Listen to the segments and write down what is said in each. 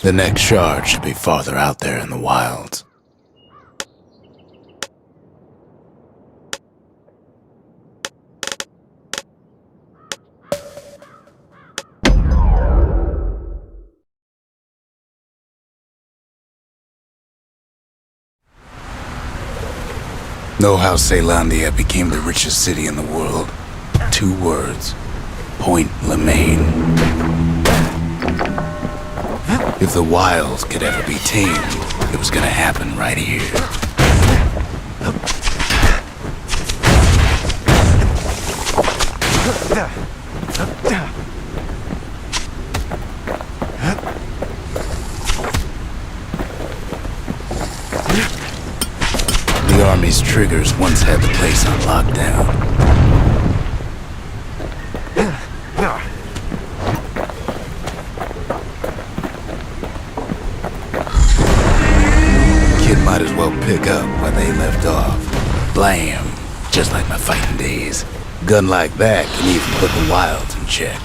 The next shard should be farther out there in the wilds. Know how Caelondia became the richest city in the world? 2 words. Point Lemaine. If the wilds could ever be tamed, it was gonna happen right here. The army's triggers once had the place on lockdown. Might as well pick up where they left off. Blam! Just like my fighting days. Gun like that can even put the wilds in check.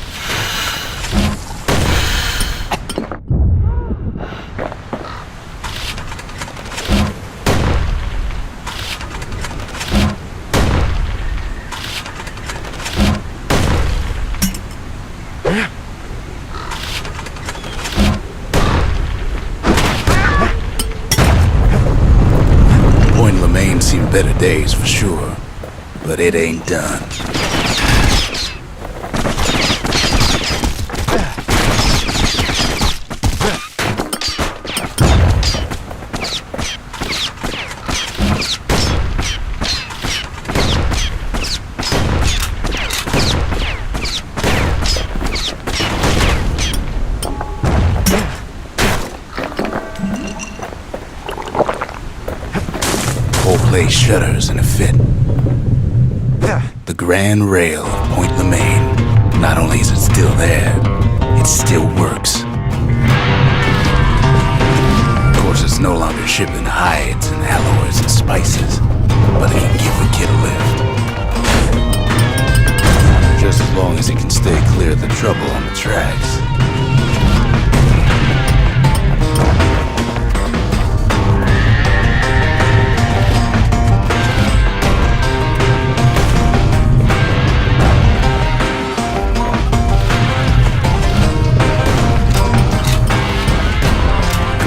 Seen better days for sure, but it ain't done. Place shudders in a fit. The Grand Rail of Point Lemaine. Not only is it still there, it still works. Of course, it's no longer shipping hides and alloys and spices, but it can give the kid a lift. Just as long as he can stay clear of the trouble on the tracks.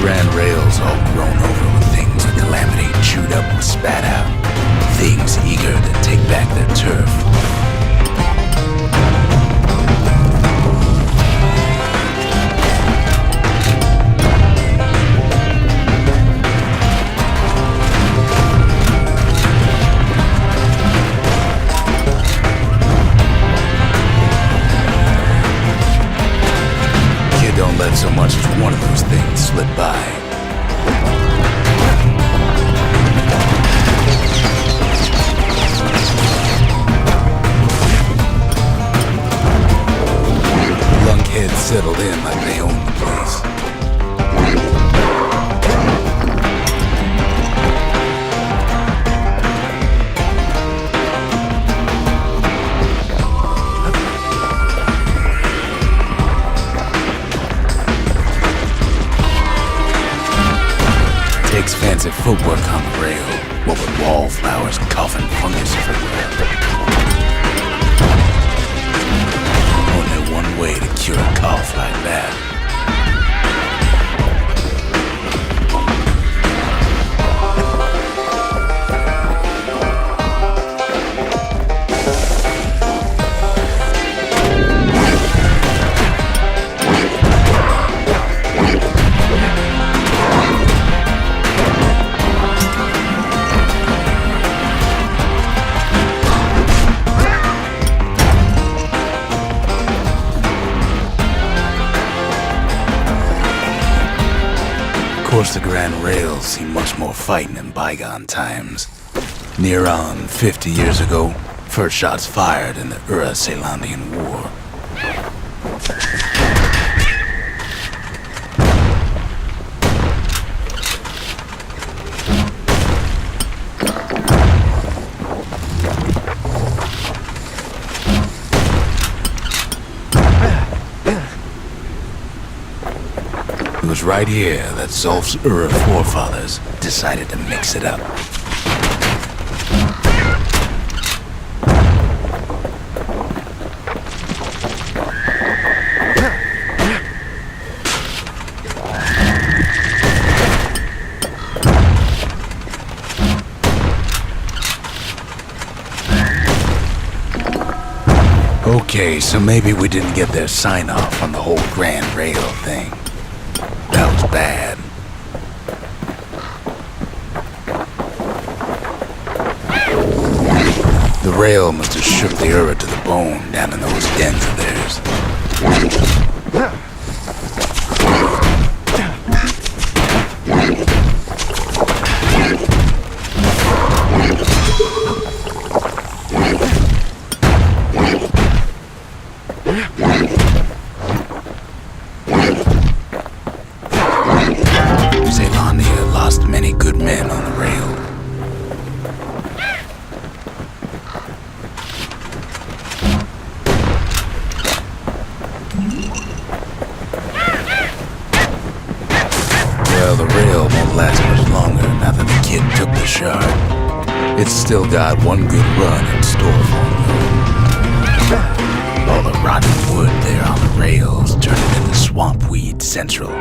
Grand rails all grown over with things that Calamity chewed up and spat out. Things eager to take back their turf. Kid don't let so much as one of those things slip by. Lunkheads settled in like they own the place. Takes fancy footwork on the rail, what with wallflowers and coughing fungus everywhere. Only one way to cure a cough like that. Of course, the Grand Rails see much more fighting in bygone times. Near on 50 years ago, first shots fired in the Caelondian War. It was right here that Zulf's forefathers decided to mix it up. Okay, so maybe we didn't get their sign-off on the whole Grand Rail thing. That was bad. The rail must have shook the Ura to the bone down in those dens of theirs. Zealandia lost many good men on the rail. Well, the rail won't last much longer now that the kid took the shard. It's still got one good run in store for him. All the rotten wood there on the rails turned it into swamp weed central.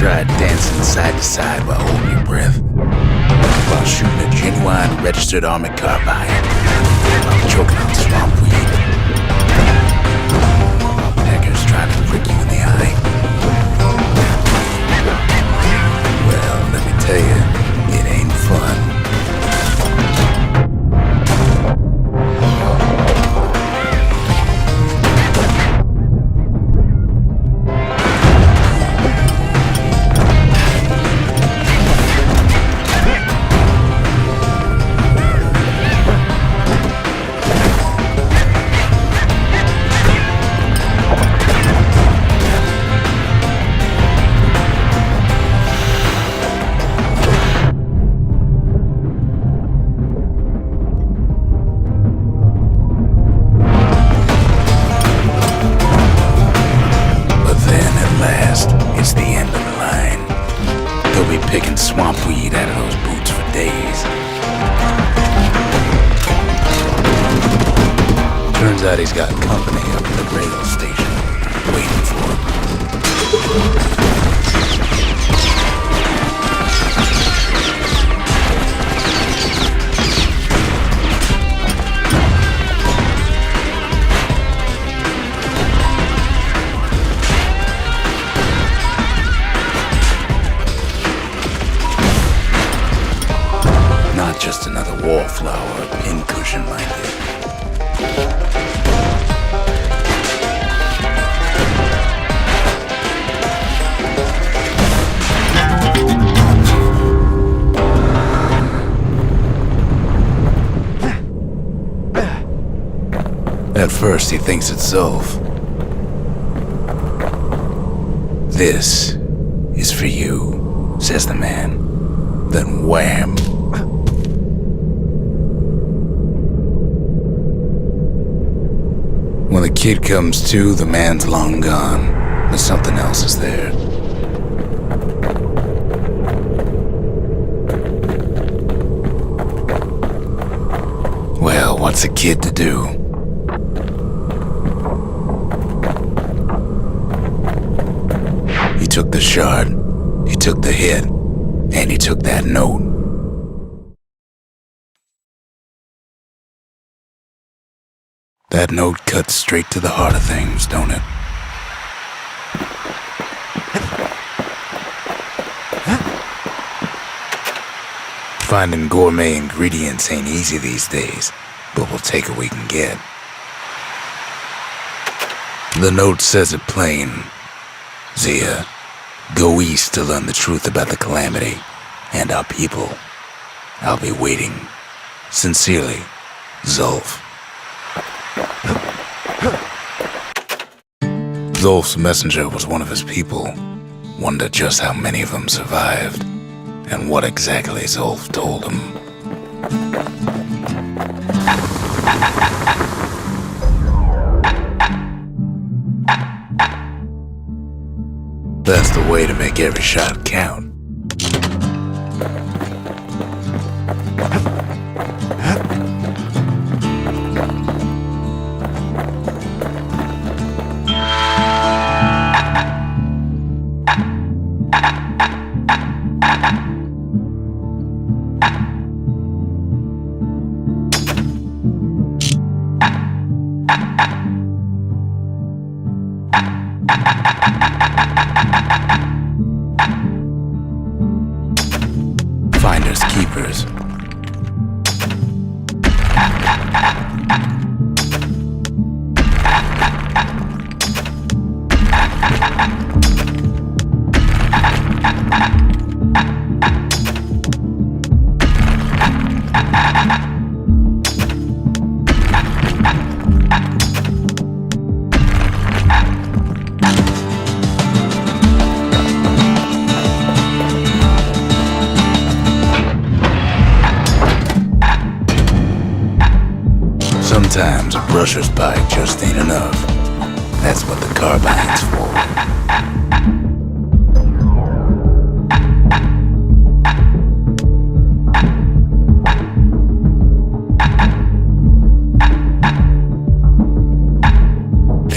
Tried dancing side to side while holding your breath, while shooting a genuine registered army carbine, while choking on swamp weed, while peckers trying to prick you in the eye. Well, let me tell you, it ain't fun. It's the end of the line. They'll be picking swamp weed out of those boots for days. Turns out he's got company up at the rail station, waiting for him. Just another wallflower, pincushion minded. At first he thinks it's Zulf. This is for you, says the man. Then wham! When the kid comes to, the man's long gone, but something else is there. Well, what's a kid to do? He took the shard, he took the hit, and he took that note. That note cuts straight to the heart of things, don't it? Finding gourmet ingredients ain't easy these days, but we'll take what we can get. The note says it plain. Zia, go east to learn the truth about the calamity and our people. I'll be waiting. Sincerely, Zulf. Zulf's messenger was one of his people. Wondered just how many of them survived, and what exactly Zulf told him. way to make every shot count. Finders keepers. Sometimes a brusher's bite just ain't enough. That's what the carbine's for.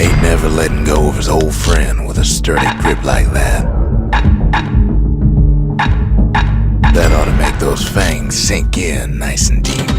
Ain't never letting go of his old friend with a sturdy grip like that. That ought to make those fangs sink in nice and deep.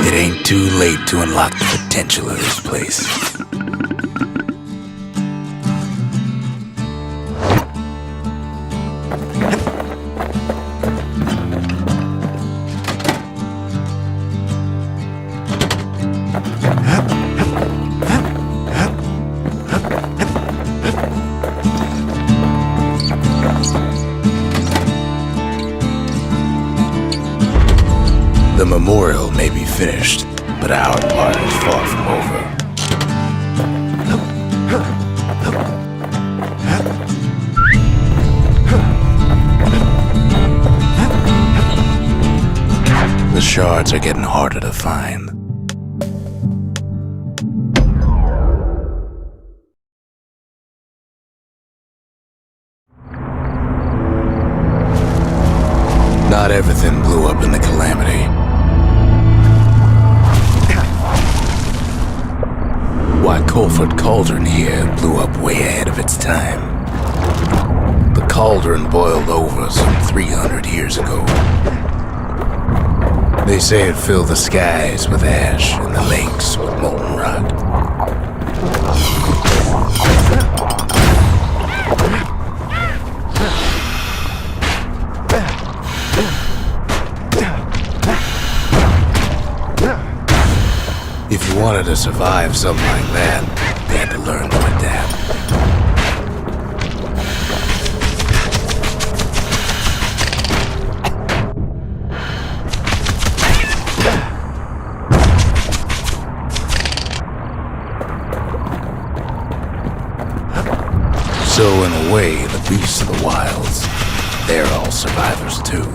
It ain't too late to unlock the potential of this place. The memorial may be finished, but our part is far from over. The shards are getting harder to find. Not everything blew up in the calamity. Why, Colford Cauldron here blew up way ahead of its time. The cauldron boiled over some 300 years ago. They say it filled the skies with ash and the lakes with molten rock. If you wanted to survive something like that, they had to learn to adapt. So in a way, the beasts of the wilds, they're all survivors too.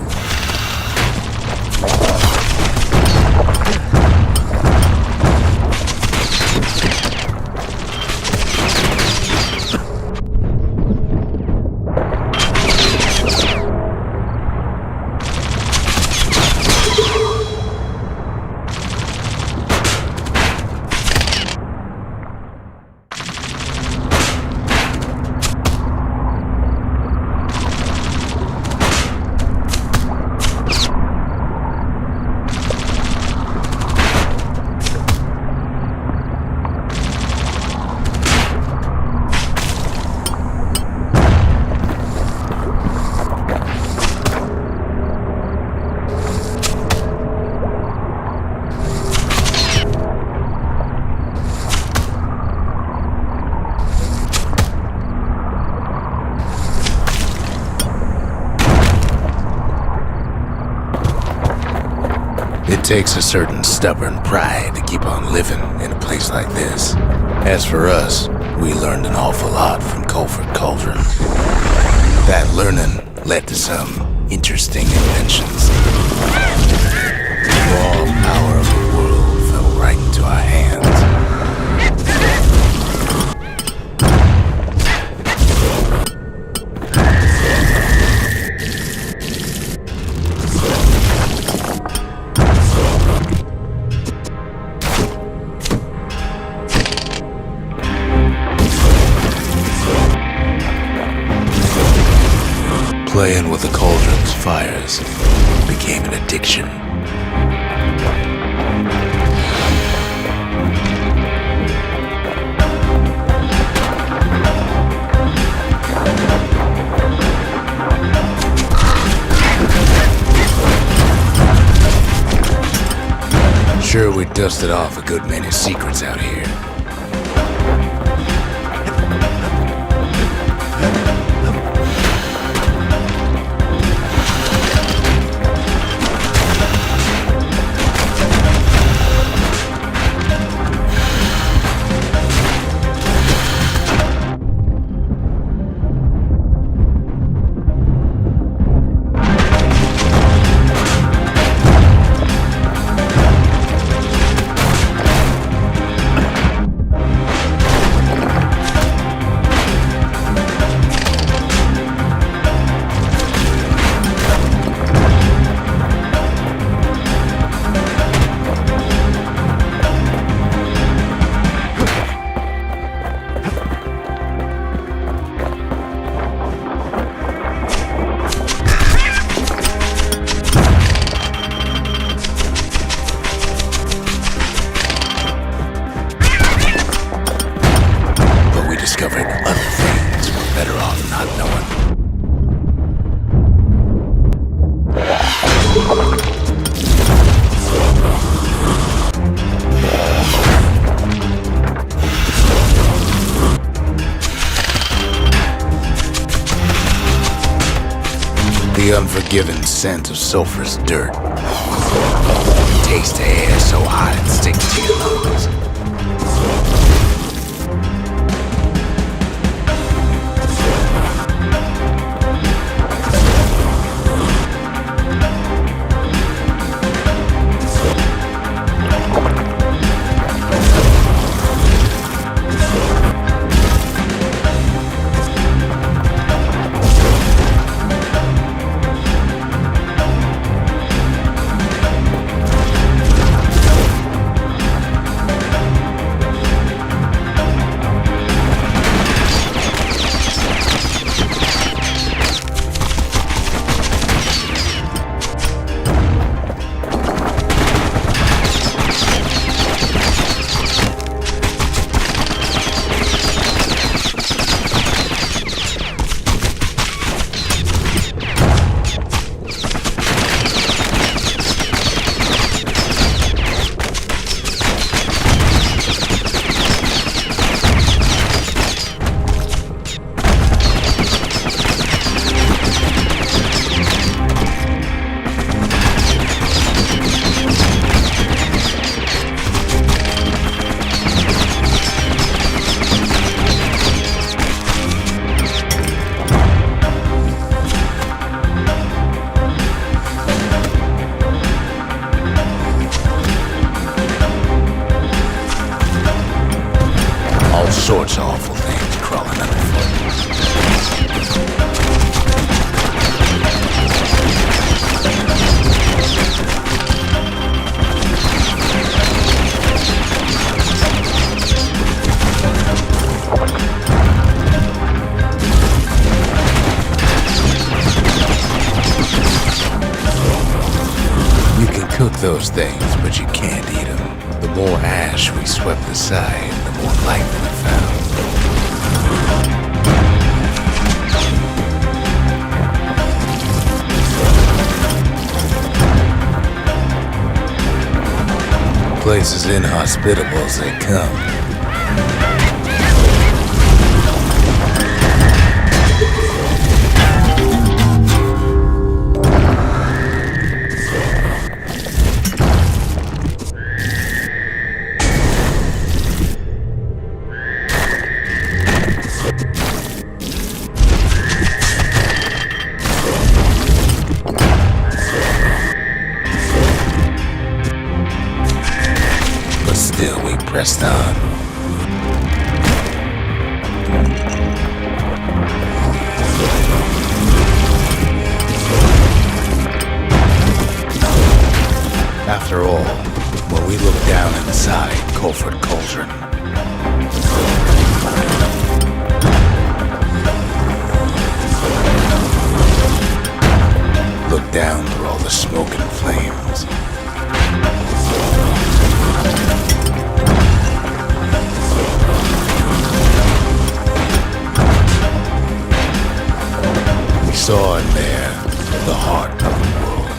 It takes a certain stubborn pride to keep on living in a place like this. As for us, we learned an awful lot from Culford Cauldron. That learning led to some interesting inventions. The raw power of the world fell right into our hands. Playing with the cauldron's fires became an addiction. Sure, we dusted off a good many secrets out here. Discovering other things we're better off not knowing. The unforgiving scent of sulfurous dirt. Taste the air so hot it sticks to your lungs. Sorts of awful things crawling underfoot. You can cook those things, but you can't eat them. The more ash we swept aside, the more light we found. Place as inhospitable as they come. Still we pressed on. After all, when we look down inside Culford Cauldron, look down through all the smoke and flames, we saw in there the heart of the world,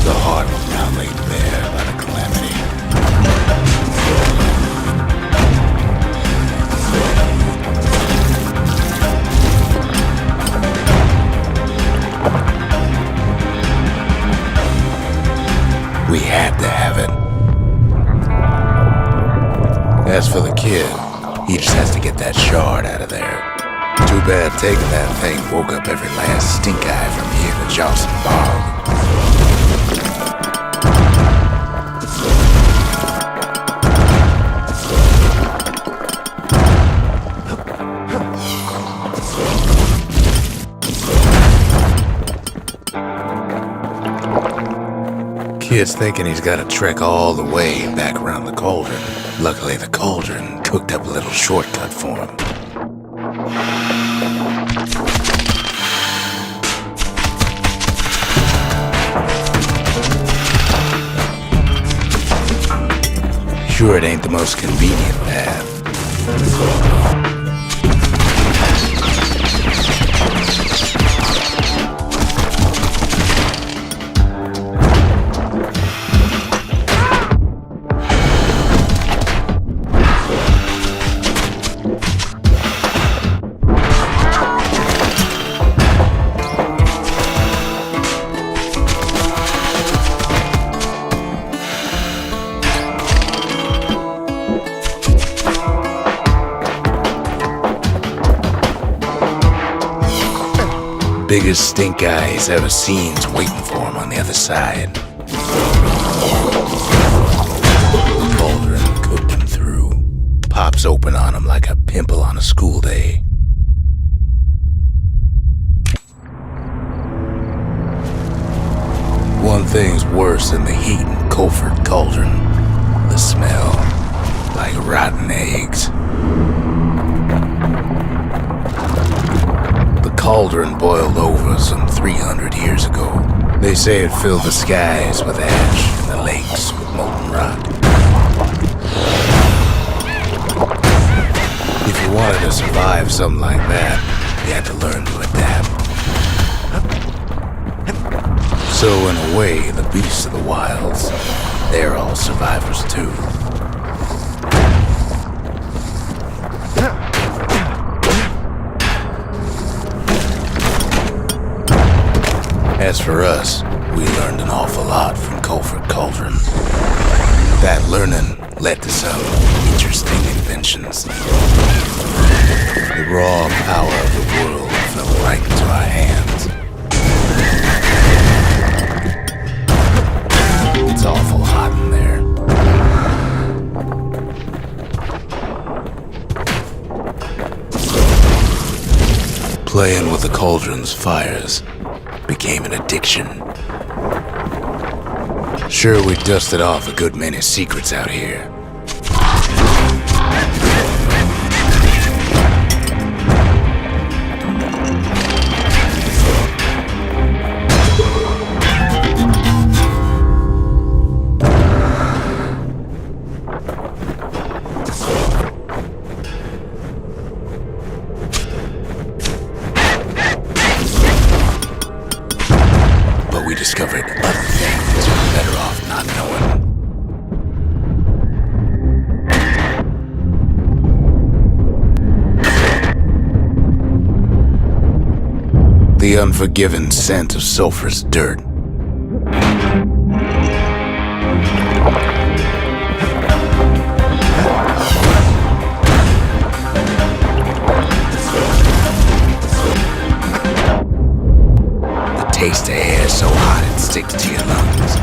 the heart now laid bare by the calamity. We had to have it. As for the kid, he just has to get that shard out of there. Too bad taking that thing woke up every last stink eye from here to Johnson Bog. Kid's thinking he's got to trek all the way back around the cauldron. Luckily, the cauldron cooked up a little shortcut for him. Sure, it ain't the most convenient path. Biggest stink eye he's ever seen's waiting for him on the other side. The cauldron cooked him through. Pops open on him like a pimple on a school day. One thing's worse than the heat in Culford Cauldron. The smell, like rotten eggs. The cauldron boiled over some 300 years ago. They say it filled the skies with ash and the lakes with molten rock. If you wanted to survive something like that, you had to learn to adapt. So in a way, the beasts of the wilds, they're all survivors too. As for us, we learned an awful lot from Culford Cauldron. That learning led to some interesting inventions. The raw power of the world fell right into our hands. It's awful hot in there. Playing with the cauldron's fires became an addiction. Sure, we dusted off a good many secrets out here. We discovered other things we're better off not knowing. The unforgiving scent of sulfurous dirt. Taste of air so hot it sticks to your lungs.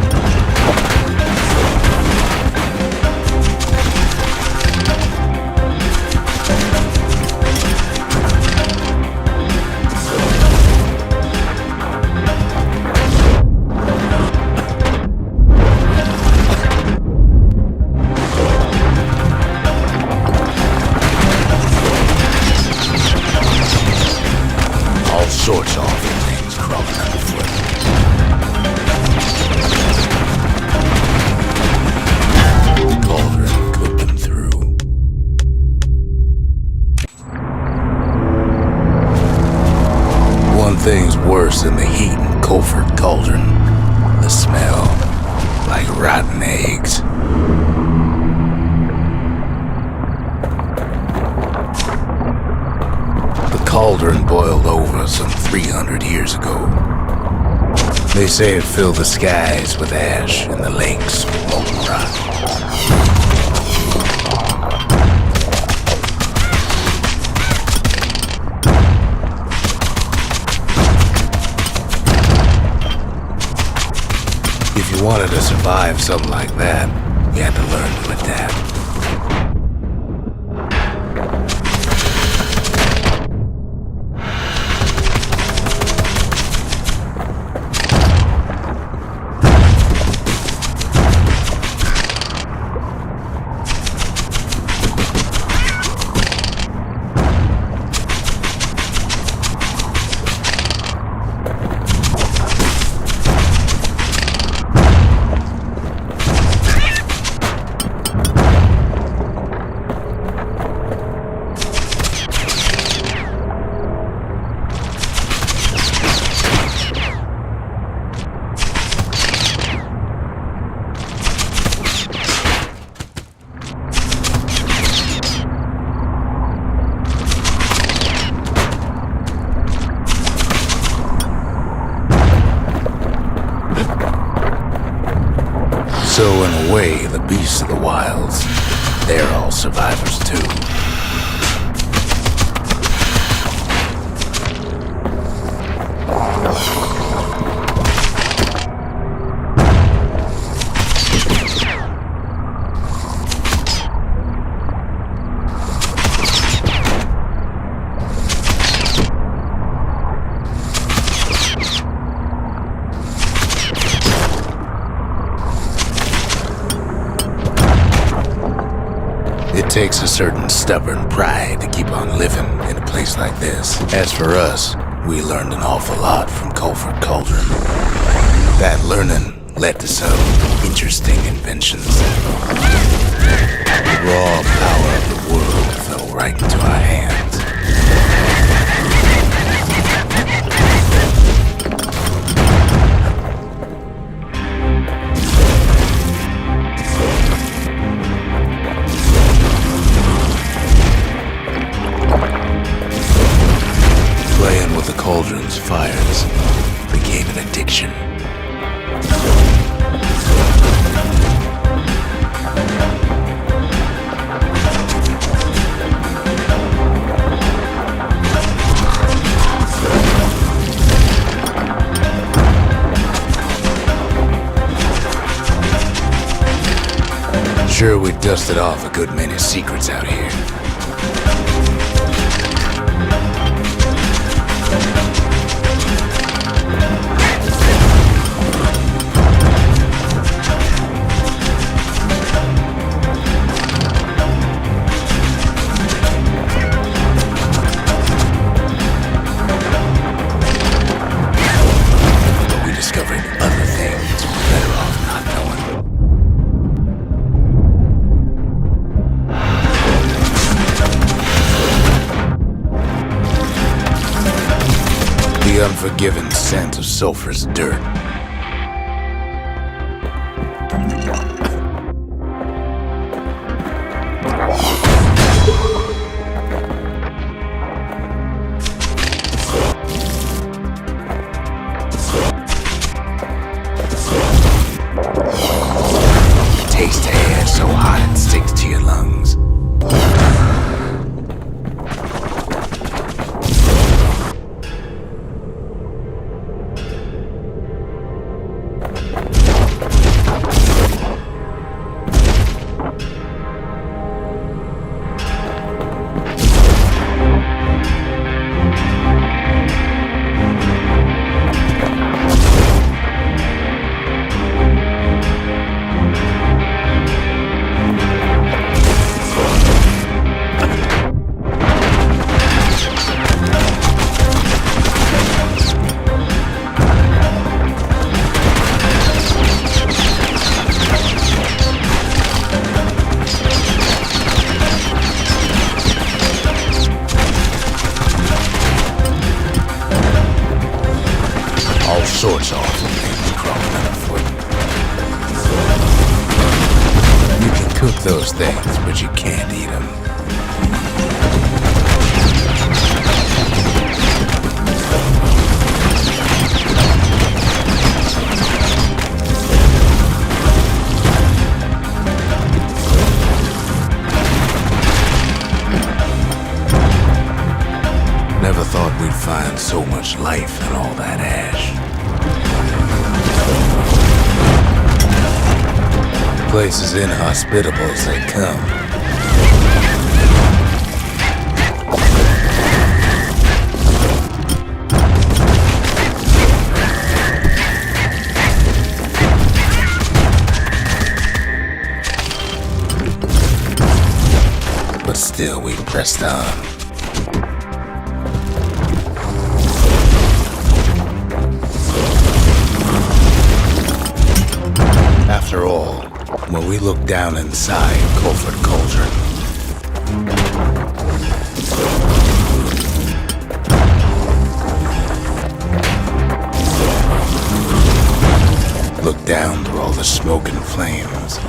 legs. The cauldron boiled over some 300 years ago. They say it filled the skies with ash and the lakes with molten rock. If you wanted to survive something like that, you had to learn to adapt. So in a way, the beasts of the wilds, they're all survivors too. It takes a certain stubborn pride to keep on living in a place like this. As for us, we learned an awful lot from Culford Cauldron. That learning led to some interesting inventions. The raw power of the world fell right into our hands. Playing with the cauldron's fires became an addiction. Sure, we dusted off a good many secrets out here. But we discovered other things we're better off not knowing. The unforgiving scent of sulfurous dirt. Taste air so hot it sticks to your lungs. All sorts of awful things crawling underfoot. Cook those things, but you can't eat them. Never thought we'd find so much life in all that ash. Place is inhospitable as they come. But still we pressed on. After all, when we look down inside Culford Cauldron, look down through all the smoke and flames,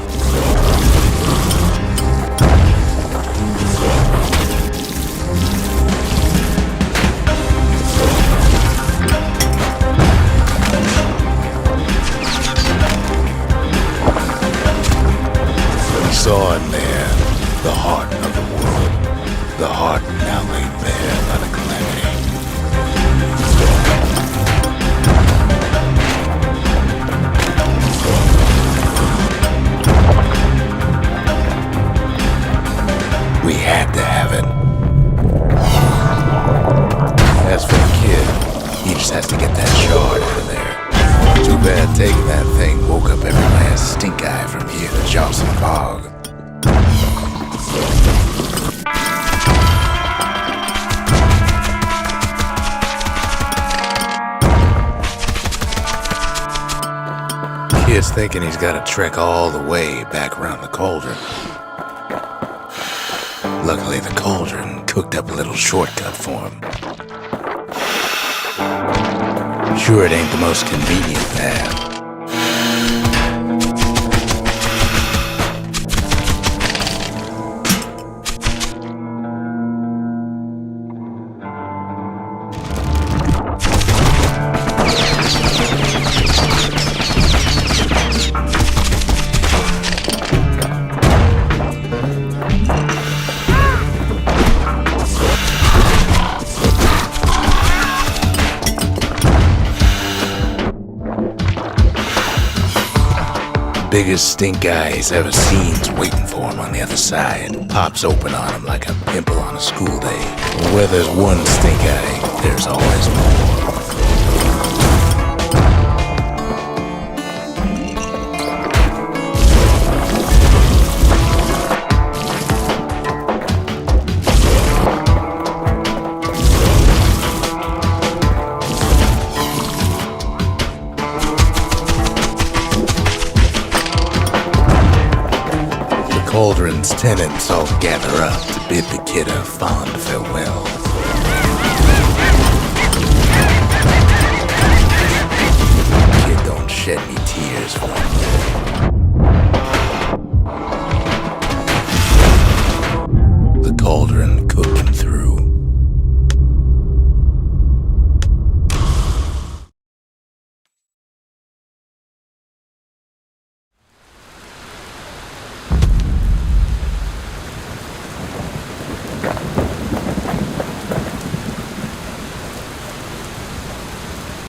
saw in there the heart of the world, the heart now laid bare by the calamity. We had to have it. As for the kid, he just has to get that shard out of there. Too bad taking that thing woke up every last stink eye from here to Johnson Bog. Kid's thinking he's got to trek all the way back around the cauldron. Luckily, the cauldron cooked up a little shortcut for him. Sure, it ain't the most convenient path. Biggest stink eye he's ever seen's waiting for him on the other side. Pops open on him like a pimple on a school day. Where there's one stink eye, there's always more. Cauldron's tenants all gather up to bid the kid a fond farewell. Kid don't shed any tears for him.